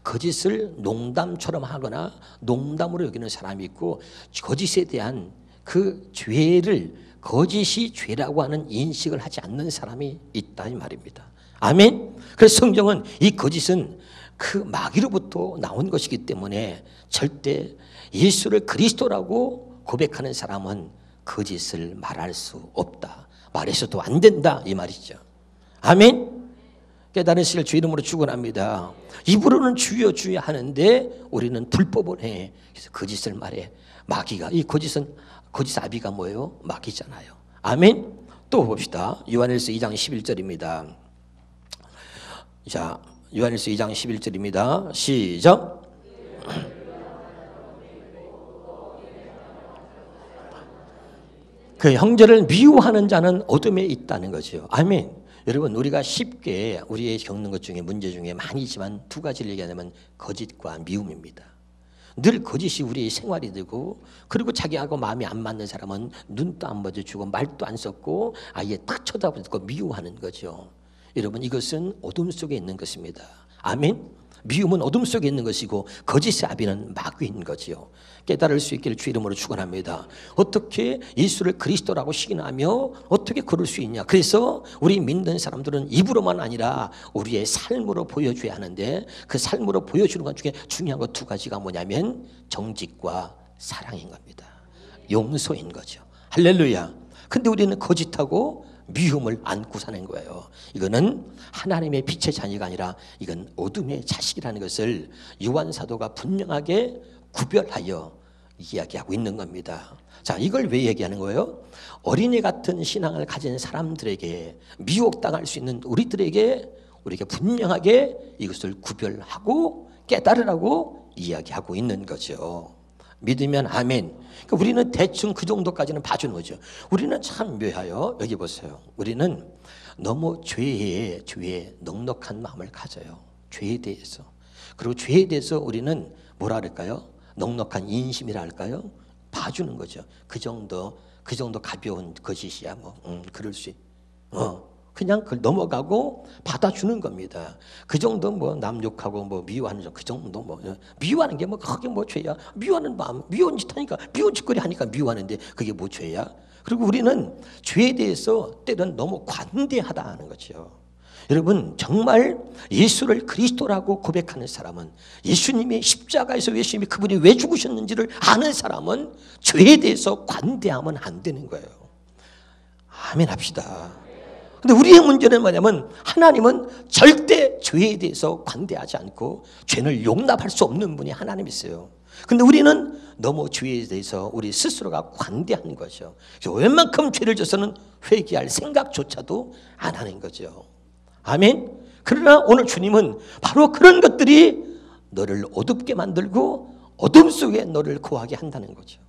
거짓을 농담처럼 하거나 농담으로 여기는 사람이 있고, 거짓에 대한 그 죄를 거짓이 죄라고 하는 인식을 하지 않는 사람이 있다 이 말입니다. 아멘. 그래서 성경은 이 거짓은 그 마귀로부터 나온 것이기 때문에 절대 예수를 그리스도라고 고백하는 사람은 거짓을 말할 수 없다. 말해서도 안 된다 이 말이죠. 아멘. 깨달으실 주 이름으로 축원합니다. 입으로는 주여 주여 하는데 우리는 불법을 해. 그래서 거짓을 말해. 마귀가, 이 거짓 아비가 뭐예요? 마귀잖아요. 아멘. 또 봅시다. 요한일서 2장 11절입니다. 자, 요한일서 2장 11절입니다. 시작. 그 형제를 미워하는 자는 어둠에 있다는 거죠. 아멘. 여러분, 우리가 쉽게 우리의 겪는 것 중에 문제 중에 많이 있지만 두 가지를 얘기하면 거짓과 미움입니다. 늘 거짓이 우리의 생활이 되고, 그리고 자기하고 마음이 안 맞는 사람은 눈도 안 마주치고 말도 안 섞고 아예 딱 쳐다보고 미워하는 거죠. 여러분, 이것은 어둠 속에 있는 것입니다. 아멘. 미움은 어둠 속에 있는 것이고 거짓의 아비는 마귀인 거지요. 깨달을 수 있기를 주 이름으로 축원합니다. 어떻게 예수를 그리스도라고 시인하며 어떻게 그럴 수 있냐. 그래서 우리 믿는 사람들은 입으로만 아니라 우리의 삶으로 보여줘야 하는데, 그 삶으로 보여주는 것 중에 중요한 것 두 가지가 뭐냐면 정직과 사랑인 겁니다. 용서인 거죠. 할렐루야. 근데 우리는 거짓하고 미움을 안고 사는 거예요. 이거는 하나님의 빛의 자녀가 아니라 이건 어둠의 자식이라는 것을 요한 사도가 분명하게 구별하여 이야기하고 있는 겁니다. 자, 이걸 왜 얘기하는 거예요? 어린이 같은 신앙을 가진 사람들에게, 미혹당할 수 있는 우리들에게 분명하게 이것을 구별하고 깨달으라고 이야기하고 있는 거죠. 믿으면 아멘. 그러니까 우리는 대충 그 정도까지는 봐주는 거죠. 우리는 참 묘해요. 여기 보세요. 우리는 너무 죄에 넉넉한 마음을 가져요. 죄에 대해서. 그리고 죄에 대해서 우리는 뭐라 그럴까요? 넉넉한 인심이라 할까요? 봐주는 거죠. 그 정도 가벼운 거짓이야. 그럴 수 그냥 그걸 넘어가고 받아주는 겁니다. 그 정도 남 욕하고 미워하는 그 정도 미워하는 게 그게 죄야? 미워하는 마음, 미운 짓 하니까, 미운 짓거리 하니까 미워하는데 그게 죄야? 그리고 우리는 죄에 대해서 때로는 너무 관대하다는 거죠. 여러분, 정말 예수를 그리스도라고 고백하는 사람은, 예수님이 십자가에서 예수님이 그분이 왜 죽으셨는지를 아는 사람은 죄에 대해서 관대하면 안 되는 거예요. 아멘 합시다. 근데 우리의 문제는 뭐냐면, 하나님은 절대 죄에 대해서 관대하지 않고 죄를 용납할 수 없는 분이 하나님이세요. 근데 우리는 너무 죄에 대해서 우리 스스로가 관대한 거죠. 웬만큼 죄를 져서는 회개할 생각조차도 안 하는 거죠. 아멘. 그러나 오늘 주님은 바로 그런 것들이 너를 어둡게 만들고 어둠 속에 너를 거하게 한다는 거죠.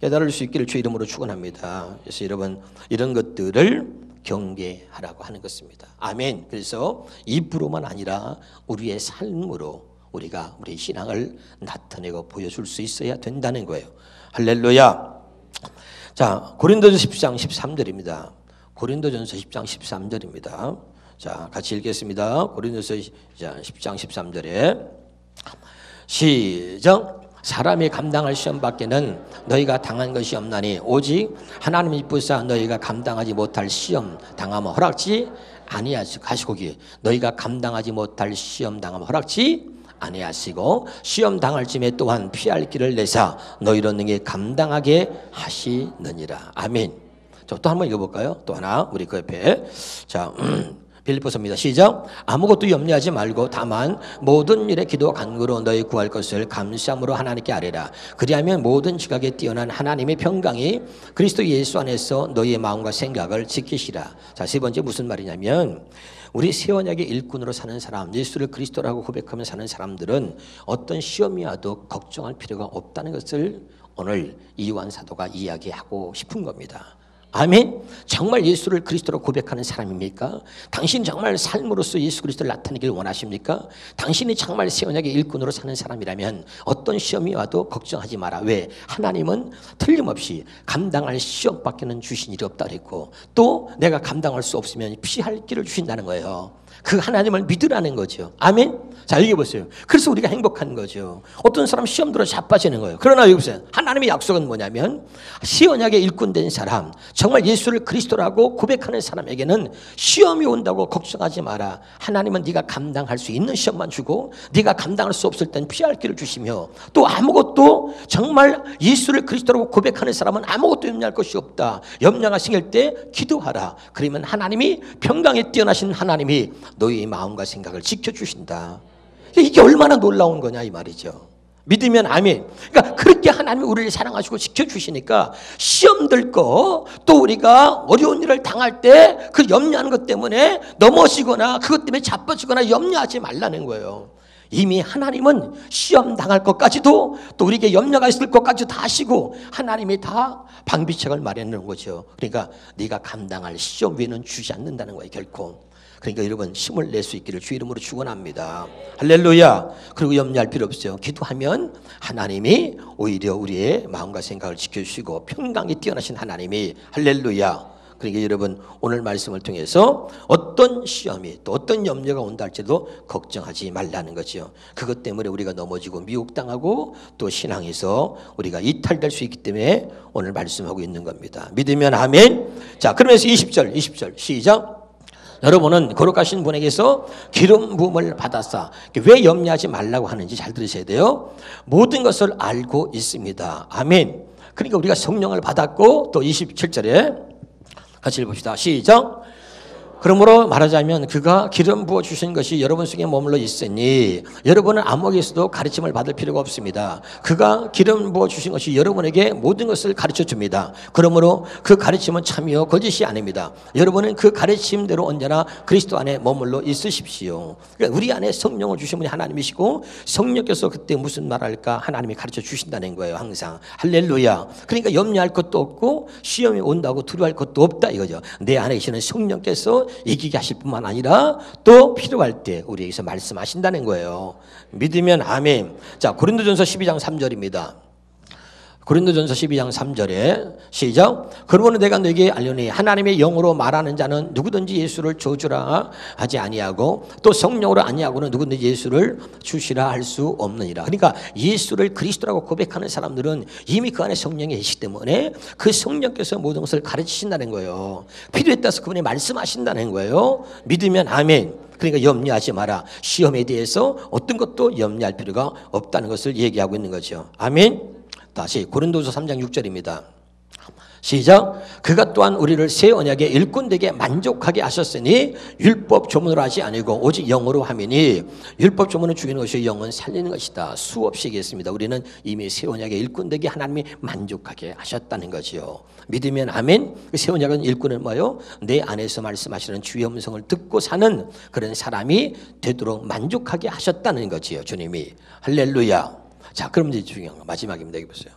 깨달을 수 있기를 주 이름으로 축원합니다. 그래서 여러분, 이런 것들을 경계하라고 하는 것입니다. 아멘. 그래서 입으로만 아니라 우리의 삶으로 우리가 우리의 신앙을 나타내고 보여줄 수 있어야 된다는 거예요. 할렐루야. 자, 고린도전서 10장 13절입니다. 고린도전서 10장 13절입니다. 자, 같이 읽겠습니다. 고린도전서 10장 13절에 시작. 사람이 감당할 시험 밖에는 너희가 당한 것이 없나니 오직 하나님이 이쁘사 너희가 감당하지 못할 시험 당하면 허락지 아니하시고기. 너희가 감당하지 못할 시험 당하면 허락지 아니하시고 시험 당할 쯤에 또한 피할 길을 내사 너희로 능히 감당하게 하시느니라. 아멘. 자, 또 한번 읽어볼까요? 또 하나 우리 그 옆에 자 빌립보서입니다. 시작. 아무것도 염려하지 말고 다만 모든 일에 기도 간구로 너희 구할 것을 감사함으로 하나님께 아뢰라. 그리하면 모든 지각에 뛰어난 하나님의 평강이 그리스도 예수 안에서 너희의 마음과 생각을 지키시라. 자, 세 번째 무슨 말이냐면, 우리 새 언약의 일꾼으로 사는 사람, 예수를 그리스도라고 고백하며 사는 사람들은 어떤 시험이 와도 걱정할 필요가 없다는 것을 오늘 요한 사도가 이야기하고 싶은 겁니다. 아멘. 정말 예수를 그리스도로 고백하는 사람입니까? 당신 정말 삶으로서 예수 그리스도를 나타내길 원하십니까? 당신이 정말 새 언약의 일꾼으로 사는 사람이라면 어떤 시험이 와도 걱정하지 마라. 왜? 하나님은 틀림없이 감당할 시험밖에는 주신 일이 없다 그랬고, 또 내가 감당할 수 없으면 피할 길을 주신다는 거예요. 그 하나님을 믿으라는 거죠. 아멘. 자, 여기 보세요. 그래서 우리가 행복한 거죠. 어떤 사람 시험 들어 자빠지는 거예요. 그러나 여기 보세요. 하나님의 약속은 뭐냐면, 새 언약의 일꾼된 사람, 정말 예수를 그리스도라고 고백하는 사람에게는 시험이 온다고 걱정하지 마라. 하나님은 네가 감당할 수 있는 시험만 주고 네가 감당할 수 없을 땐 피할 길을 주시며, 또 아무것도 정말 예수를 그리스도라고 고백하는 사람은 아무것도 염려할 것이 없다. 염려가 생길 때 기도하라. 그러면 하나님이 평강에 뛰어나신 하나님이 너희의 마음과 생각을 지켜주신다. 이게 얼마나 놀라운 거냐 이 말이죠. 믿으면 아멘. 그러니까 그렇게 하나님이 우리를 사랑하시고 지켜주시니까 시험 들고 또 우리가 어려운 일을 당할 때 그 염려하는 것 때문에 넘어지거나 그것 때문에 자빠지거나 염려하지 말라는 거예요. 이미 하나님은 시험 당할 것까지도 또 우리에게 염려가 있을 것까지도 다 아시고 하나님이 다 방비책을 마련해 놓은 거죠. 그러니까 네가 감당할 시험 위에는 주지 않는다는 거예요, 결코. 그러니까 여러분 힘을 낼 수 있기를 주 이름으로 축원합니다. 할렐루야. 그리고 염려할 필요 없어요. 기도하면 하나님이 오히려 우리의 마음과 생각을 지켜주시고 평강이 뛰어나신 하나님이 할렐루야. 그러니까 여러분 오늘 말씀을 통해서 어떤 시험이 또 어떤 염려가 온다 할지라도 걱정하지 말라는 거죠. 그것 때문에 우리가 넘어지고 미혹당하고 또 신앙에서 우리가 이탈될 수 있기 때문에 오늘 말씀하고 있는 겁니다. 믿으면 아멘. 자, 그러면서 20절 시작. 여러분은 거룩하신 분에게서 기름 부음을 받았사. 왜 염려하지 말라고 하는지 잘 들으셔야 돼요. 모든 것을 알고 있습니다. 아멘. 그러니까 우리가 성령을 받았고 또 27절에 같이 읽어봅시다. 시작. 그러므로 말하자면 그가 기름 부어 주신 것이 여러분 속에 머물러 있으니 여러분은 아무에게서도 가르침을 받을 필요가 없습니다. 그가 기름 부어 주신 것이 여러분에게 모든 것을 가르쳐 줍니다. 그러므로 그 가르침은 참이요 거짓이 아닙니다. 여러분은 그 가르침대로 언제나 그리스도 안에 머물러 있으십시오. 그러니까 우리 안에 성령을 주신 분이 하나님이시고 성령께서 그때 무슨 말할까 하나님이 가르쳐 주신다는 거예요. 항상 할렐루야. 그러니까 염려할 것도 없고 시험이 온다고 두려워할 것도 없다 이거죠. 내 안에 계시는 성령께서 이기게 하실 뿐만 아니라 또 필요할 때 우리에게서 말씀하신다는 거예요. 믿으면 아멘. 자, 고린도전서 12장 3절입니다. 고린도전서 12장 3절에 시작. 그러므로 내가 너에게 알려니 하나님의 영으로 말하는 자는 누구든지 예수를 저주라 하지 아니하고 또 성령으로 아니하고는 누구든지 예수를 주시라 할 수 없느니라. 그러니까 예수를 그리스도라고 고백하는 사람들은 이미 그 안에 성령이 계시기 때문에 그 성령께서 모든 것을 가르치신다는 거예요. 필요에 따라서 그분이 말씀하신다는 거예요. 믿으면 아멘. 그러니까 염려하지 마라. 시험에 대해서 어떤 것도 염려할 필요가 없다는 것을 얘기하고 있는 거죠. 아멘. 다시 고린도서 3장 6절입니다. 시작. 그가 또한 우리를 새 언약의 일꾼되게 만족하게 하셨으니 율법 조문으로 하지 아니고 오직 영으로 함이니 율법 조문은 죽이는 것이 영은 살리는 것이다. 수없이 얘기했습니다. 우리는 이미 새 언약의 일꾼되게 하나님이 만족하게 하셨다는 거지요. 믿으면 아멘. 새 언약은 일꾼은 뭐요? 내 안에서 말씀하시는 주의 음성을 듣고 사는 그런 사람이 되도록 만족하게 하셨다는 거지요. 주님이. 할렐루야. 자, 그럼 이제 중요한 거 마지막입니다. 여기 보세요.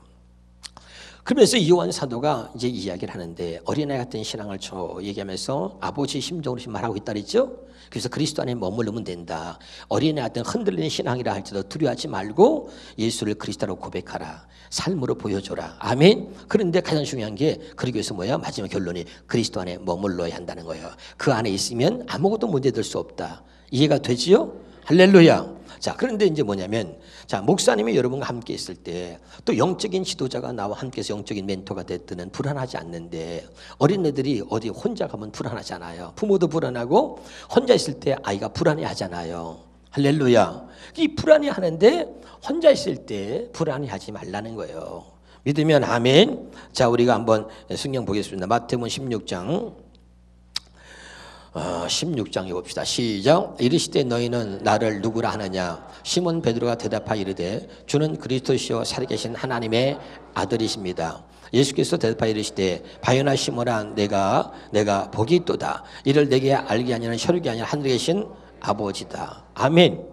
그러면서 요한 사도가 이제 이야기를 하는데 어린아이 같은 신앙을 얘기하면서 아버지 심정으로 말하고 있다 그랬죠. 그래서 그리스도 안에 머무르면 된다. 어린아이 같은 흔들리는 신앙이라 할지라도 두려워하지 말고 예수를 그리스도라고 고백하라. 삶으로 보여줘라. 아멘. 그런데 가장 중요한 게 그러기 위해서 뭐야? 마지막 결론이 그리스도 안에 머물러야 한다는 거예요. 그 안에 있으면 아무것도 문제될 수 없다. 이해가 되지요? 할렐루야. 자, 그런데 이제 뭐냐면, 자, 목사님이 여러분과 함께 있을 때 또 영적인 지도자가 나와 함께해서 영적인 멘토가 됐든 불안하지 않는데 어린애들이 어디 혼자 가면 불안하잖아요. 부모도 불안하고 혼자 있을 때 아이가 불안해 하잖아요. 할렐루야. 이 불안해 하는데 혼자 있을 때 불안해 하지 말라는 거예요. 믿으면 아멘. 자, 우리가 한번 성경 보겠습니다. 마태복음 16장 봅시다. 시작. 이르시되 너희는 나를 누구라 하느냐? 시몬 베드로가 대답하여 이르되 주는 그리스도시요 살아계신 하나님의 아들이십니다. 예수께서 대답하여 이르시되 바요나 시몬아 내가 복이 있도다. 이를 내게 알게 하냐는 혈육이 아니라 하늘에 계신 아버지다. 아멘.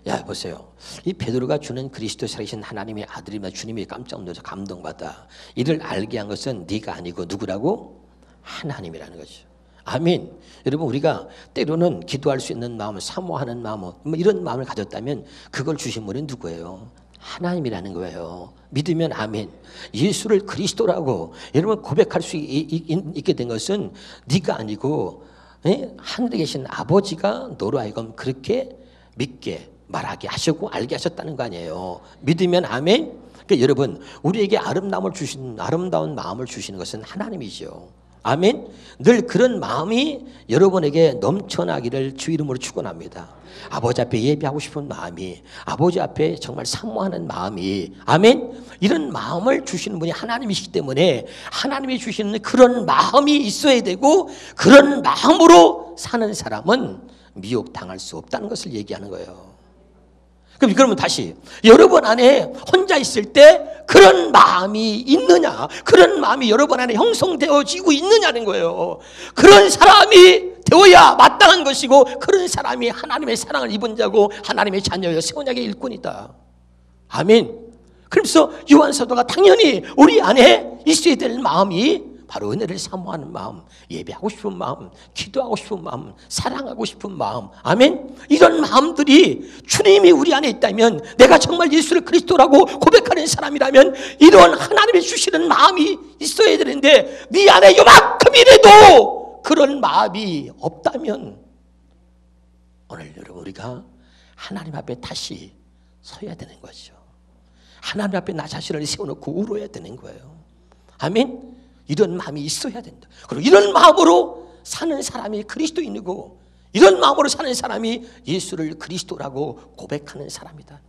야, 보세요. 이 베드로가 주는 그리스도 살아계신 하나님의 아들이면 주님이 깜짝 놀라서 감동받아. 이를 알게 한 것은 네가 아니고 누구라고? 하나님이라는 거죠. 아멘. 여러분 우리가 때로는 기도할 수 있는 마음, 사모하는 마음 뭐 이런 마음을 가졌다면 그걸 주신 분이 누구예요? 하나님이라는 거예요. 믿으면 아멘. 예수를 그리스도라고 여러분 고백할 수 있게 된 것은 네가 아니고 하늘에 계신 아버지가 너로 하여금 그렇게 믿게 말하게 하셨고 알게 하셨다는 거 아니에요. 믿으면 아멘. 그러니까 여러분 우리에게 아름다운 마음을 주시는 것은 하나님이죠. 아멘. 늘 그런 마음이 여러분에게 넘쳐나기를 주 이름으로 축원합니다. 아버지 앞에 예배하고 싶은 마음이, 아버지 앞에 정말 사모하는 마음이, 아멘. 이런 마음을 주시는 분이 하나님이시기 때문에 하나님이 주시는 그런 마음이 있어야 되고 그런 마음으로 사는 사람은 미혹당할 수 없다는 것을 얘기하는 거예요. 그러면 다시 여러분 안에 혼자 있을 때 그런 마음이 있느냐, 그런 마음이 여러분 안에 형성되어지고 있느냐는 거예요. 그런 사람이 되어야 마땅한 것이고, 그런 사람이 하나님의 사랑을 입은 자고 하나님의 자녀여 새 언약의 일꾼이다. 아멘. 그래서 요한 사도가 당연히 우리 안에 있어야 될 마음이 바로 은혜를 사모하는 마음, 예배하고 싶은 마음, 기도하고 싶은 마음, 사랑하고 싶은 마음. 아멘. 이런 마음들이 주님이 우리 안에 있다면, 내가 정말 예수를 그리스도라고 고백하는 사람이라면 이런 하나님이 주시는 마음이 있어야 되는데, 네 안에 요만큼이라도 그런 마음이 없다면 오늘 여러분 우리가 하나님 앞에 다시 서야 되는 거죠. 하나님 앞에 나 자신을 세워놓고 울어야 되는 거예요. 아멘. 이런 마음이 있어야 된다. 그리고 이런 마음으로 사는 사람이 그리스도인이고, 이런 마음으로 사는 사람이 예수를 그리스도라고 고백하는 사람이다.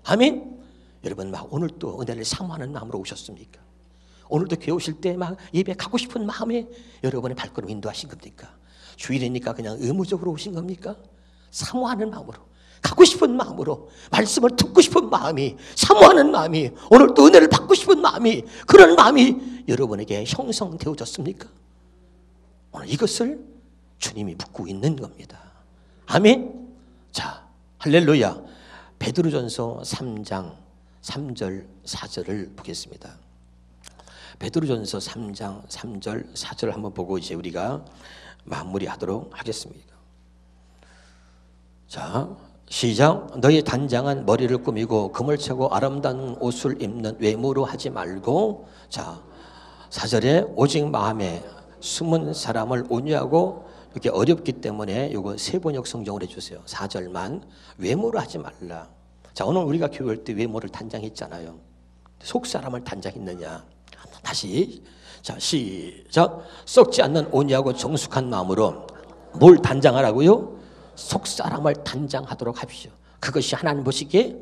아멘. 여러분 막 오늘 또 은혜를 사모하는 마음으로 오셨습니까? 오늘도 교회 오실 때 막 예배 가고 싶은 마음에 여러분의 발걸음 인도하신 겁니까? 주일이니까 그냥 의무적으로 오신 겁니까? 사모하는 마음으로, 가고 싶은 마음으로, 말씀을 듣고 싶은 마음이, 사모하는 마음이, 오늘 또 은혜를 받고 싶은 마음이, 그런 마음이 여러분에게 형성되어졌습니까? 오늘 이것을 주님이 묻고 있는 겁니다. 아멘. 자, 할렐루야. 베드로전서 3장 3절 4절을 보겠습니다. 베드로전서 3장 3절 4절을 한번 보고 이제 우리가 마무리하도록 하겠습니다. 자, 시작. 너희 단장한 머리를 꾸미고 금을 채고 아름다운 옷을 입는 외모로 하지 말고, 자 4절에 오직 마음에 숨은 사람을 온유하고, 이렇게 어렵기 때문에 이거 세번역 성경을 해주세요. 4절만 외모로 하지 말라. 자, 오늘 우리가 교회 올 때 외모를 단장했잖아요. 속 사람을 단장했느냐. 다시 자 시작. 썩지 않는 온유하고 정숙한 마음으로 뭘 단장하라고요? 속 사람을 단장하도록 합시오. 그것이 하나님 보시기에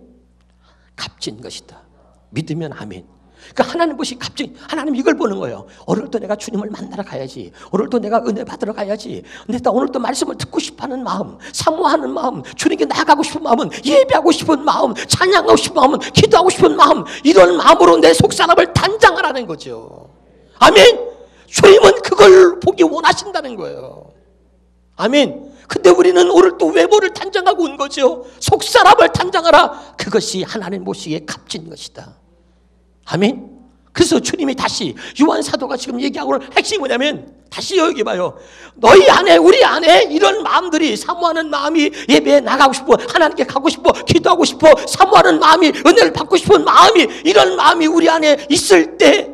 값진 것이다. 믿으면 아멘. 그러니까 하나님 보시 값진, 하나님 이걸 보는 거예요. 오늘도 내가 주님을 만나러 가야지. 오늘도 내가 은혜 받으러 가야지. 근데 오늘도 말씀을 듣고 싶어하는 마음, 사모하는 마음, 주님께 나아가고 싶은 마음은, 예배하고 싶은 마음, 찬양하고 싶은 마음은, 기도하고 싶은 마음, 이런 마음으로 내 속사람을 단장하라는 거죠. 아멘. 주님은 그걸 보기 원하신다는 거예요. 아멘. 근데 우리는 오늘 또 외모를 단장하고 온 거죠. 속사람을 단장하라. 그것이 하나님 보시기에 값진 것이다. 아멘. 그래서 주님이 다시 요한 사도가 지금 얘기하고 있는 핵심이 뭐냐면, 다시 여기 봐요. 너희 안에, 우리 안에 이런 마음들이, 사모하는 마음이, 예배에 나가고 싶어, 하나님께 가고 싶어, 기도하고 싶어, 사모하는 마음이, 은혜를 받고 싶은 마음이, 이런 마음이 우리 안에 있을 때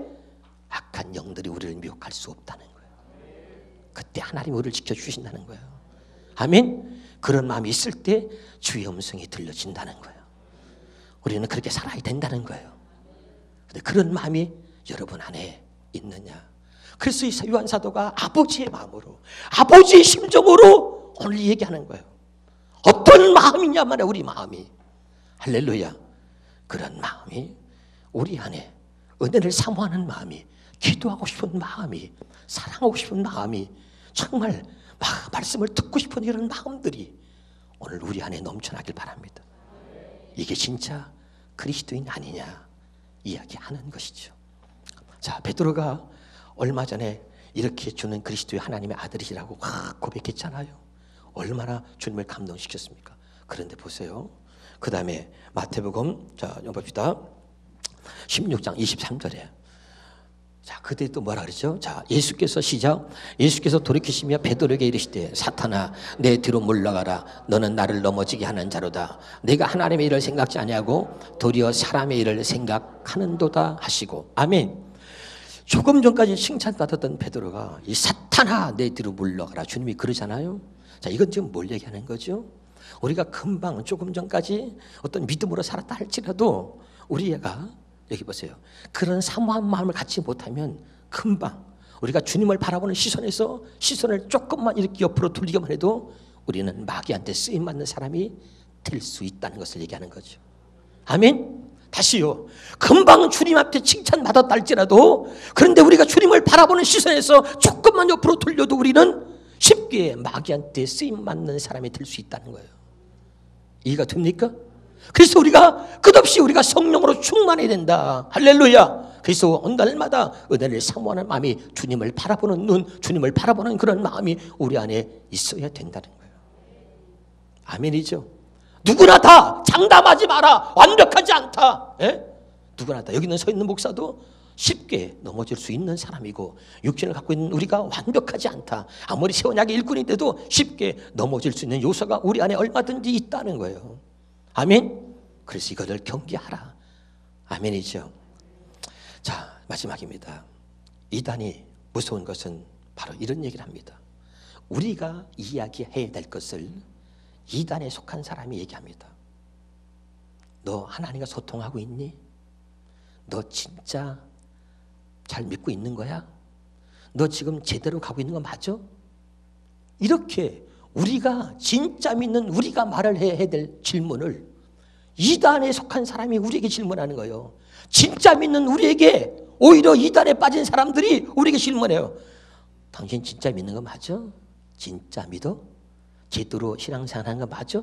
악한 영들이 우리를 미혹할 수 없다는 거예요. 그때 하나님이 우리를 지켜주신다는 거예요. 아멘. 그런 마음이 있을 때 주의 음성이 들려진다는 거예요. 우리는 그렇게 살아야 된다는 거예요. 근데 그런 마음이 여러분 안에 있느냐. 그래서 이 요한 사도가 아버지의 마음으로, 아버지의 심정으로 오늘 얘기하는 거예요. 어떤 마음이냐면 우리 마음이, 할렐루야, 그런 마음이 우리 안에, 은혜를 사모하는 마음이, 기도하고 싶은 마음이, 사랑하고 싶은 마음이, 정말 말씀을 듣고 싶은 이런 마음들이 오늘 우리 안에 넘쳐나길 바랍니다. 이게 진짜 그리스도인 아니냐 이야기하는 것이죠. 자, 베드로가 얼마 전에 이렇게 주는 그리스도의 하나님의 아들이라고 고백했잖아요. 얼마나 주님을 감동시켰습니까? 그런데 보세요. 그 다음에 마태복음, 자, 봅시다. 16장 23절에. 자, 그때 또 뭐라 그러죠? 자, 예수께서 시작. 예수께서 돌이키시며 베드로에게 이르시되, 사탄아, 내 뒤로 물러가라. 너는 나를 넘어지게 하는 자로다. 내가 하나님의 일을 생각지 아니하고 도리어 사람의 일을 생각하는도다 하시고. 아멘. 조금 전까지 칭찬받았던 베드로가 이 사탄아, 내 뒤로 물러가라. 주님이 그러잖아요. 자, 이건 지금 뭘 얘기하는 거죠? 우리가 금방 조금 전까지 어떤 믿음으로 살았다 할지라도 우리가 여기 보세요. 그런 사모한 마음을 갖지 못하면 금방 우리가 주님을 바라보는 시선에서 시선을 조금만 이렇게 옆으로 돌리기만 해도 우리는 마귀한테 쓰임받는 사람이 될 수 있다는 것을 얘기하는 거죠. 아멘. 다시요. 금방 주님 앞에 칭찬받았다 할지라도, 그런데 우리가 주님을 바라보는 시선에서 조금만 옆으로 돌려도 우리는 쉽게 마귀한테 쓰임받는 사람이 될 수 있다는 거예요. 이해가 됩니까? 그래서 우리가 끝없이 우리가 성령으로 충만해야 된다. 할렐루야. 그래서 어느 날마다 은혜를 사모하는 마음이, 주님을 바라보는 눈, 주님을 바라보는 그런 마음이 우리 안에 있어야 된다는 거예요. 아멘이죠. 누구나 다 장담하지 마라. 완벽하지 않다. 예? 누구나 다. 여기 있는 서 있는 목사도 쉽게 넘어질 수 있는 사람이고, 육신을 갖고 있는 우리가 완벽하지 않다. 아무리 새 언약의 일꾼인데도 쉽게 넘어질 수 있는 요소가 우리 안에 얼마든지 있다는 거예요. 아멘. 그래서 이것을 경계하라. 아멘이죠. 자, 마지막입니다. 이단이 무서운 것은 바로 이런 얘기를 합니다. 우리가 이야기해야 될 것을 이단에 속한 사람이 얘기합니다. 너 하나님과 소통하고 있니? 너 진짜 잘 믿고 있는 거야? 너 지금 제대로 가고 있는 거 맞아? 이렇게 우리가 진짜 믿는 우리가 말을 해야 될 질문을 이단에 속한 사람이 우리에게 질문하는 거예요. 진짜 믿는 우리에게 오히려 이단에 빠진 사람들이 우리에게 질문해요. 당신 진짜 믿는 거 맞아? 진짜 믿어? 제대로 신앙생활하는 거 맞아?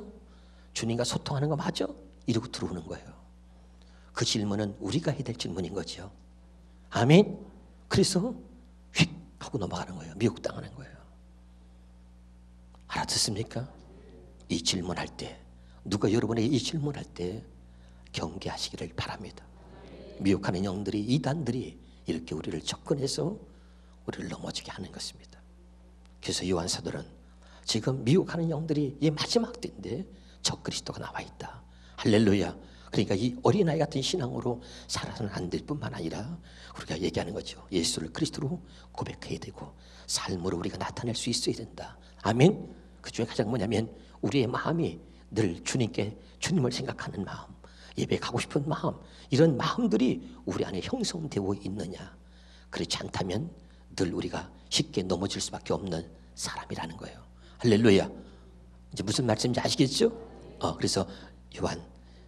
주님과 소통하는 거 맞아? 이러고 들어오는 거예요. 그 질문은 우리가 해야 될 질문인 거죠. 아멘. 그래서 휙 하고 넘어가는 거예요. 미혹당하는 거예요. 알아듣습니까? 이 질문할 때, 누가 여러분에게 이 질문할 때 경계하시기를 바랍니다. 미혹하는 영들이, 이단들이 이렇게 우리를 접근해서 우리를 넘어지게 하는 것입니다. 그래서 요한 사도는 지금 미혹하는 영들이 이 마지막 때인데 적그리스도가 나와 있다. 할렐루야. 그러니까 이 어린아이 같은 신앙으로 살아서는 안 될 뿐만 아니라 우리가 얘기하는 거죠. 예수를 그리스도로 고백해야 되고 삶으로 우리가 나타낼 수 있어야 된다. 아멘. 그 중에 가장 뭐냐면 우리의 마음이 늘 주님을 생각하는 마음, 예배 가고 싶은 마음, 이런 마음들이 우리 안에 형성되고 있느냐. 그렇지 않다면 늘 우리가 쉽게 넘어질 수밖에 없는 사람이라는 거예요. 할렐루야. 이제 무슨 말씀인지 아시겠죠? 그래서 요한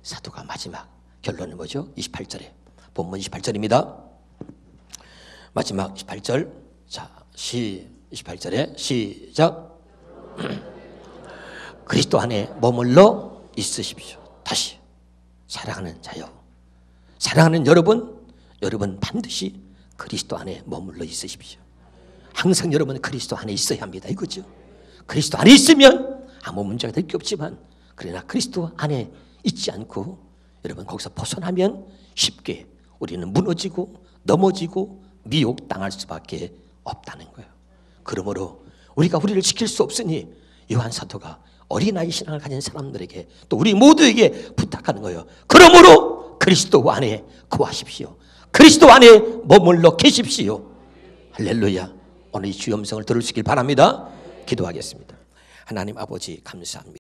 사도가 마지막 결론은 뭐죠? 28절에 본문 28절입니다. 마지막 28절. 자, 28절에 시작. 그리스도 안에 머물러 있으십시오. 다시 사랑하는 자여, 사랑하는 여러분 반드시 그리스도 안에 머물러 있으십시오. 항상 여러분은 그리스도 안에 있어야 합니다. 이거죠. 그리스도 안에 있으면 아무 문제가 될 게 없지만, 그러나 그리스도 안에 있지 않고 여러분 거기서 벗어나면 쉽게 우리는 무너지고 넘어지고 미혹당할 수밖에 없다는 거예요. 그러므로 우리가 우리를 지킬 수 없으니 요한 사도가 어린아이 신앙을 가진 사람들에게, 또 우리 모두에게 부탁하는 거예요. 그러므로 그리스도 안에 거하십시오. 그리스도 안에 머물러 계십시오. 할렐루야. 오늘 이 주의 음성을 들으시길 바랍니다. 기도하겠습니다. 하나님 아버지 감사합니다.